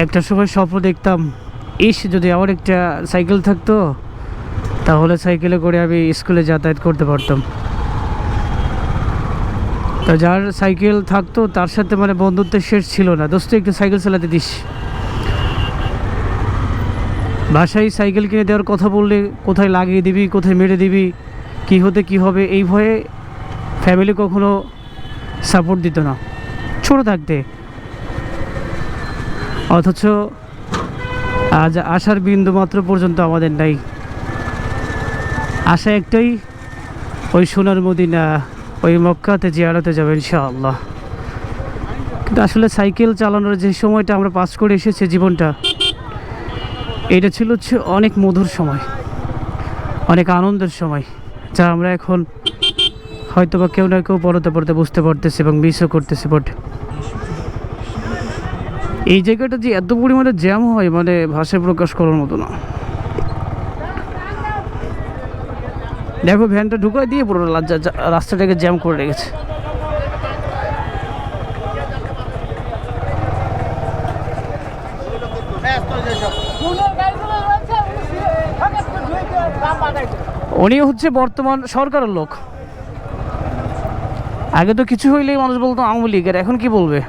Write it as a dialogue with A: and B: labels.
A: একটা সময় স্বপ্ন দেখতাম, ইস যদি আমার একটা সাইকেল থাকতো তাহলে সাইকেলে করে আমি স্কুলে যাতায়াত করতে পারতাম। তো যার সাইকেল থাকতো তার সাথে মানে বন্ধুত্বের শেষ ছিল না, দোস্ত একটু সাইকেল চালাতে দিস। বাসায় সাইকেল কিনে দেওয়ার কথা বললে কোথায় লাগিয়ে দিবি, কোথায় মেরে দিবি, কি হতে কি হবে, এই ভয়ে ফ্যামিলি কখনো সাপোর্ট দিত না ছোট থাকতে। অথচ আজ আশার বিন্দু মাত্র পর্যন্ত আমাদের নাই। আশা একটাই, ওই সোনার মদিনা, ওই মক্কাতে জিয়ারতে যাবে ইনশাআল্লাহ। কিন্তু আসলে সাইকেল চালানোর যে সময়টা আমরা পাস করে এসেছি জীবনটা, এটা ছিল হচ্ছে অনেক মধুর সময়, অনেক আনন্দের সময়, যা আমরা এখন হয়তো বা কেউ না কেউ পড়তে পড়তে বুঝতে পারতেছি এবং মিসও করতেছি। বাট এই জায়গাটা যে এত পরিমাণে জ্যাম হয় মানে ভাষায় প্রকাশ করার মতো না। দেখো ভ্যানটা ঢুকাই দিয়ে পুরো রাস্তাটাকে জ্যাম করে রেখেছে। উনি হচ্ছে বর্তমান সরকারের লোক। আগে তো কিছু হইলেই মানুষ বলতো আওয়ামী লীগের, এখন কি বলবে?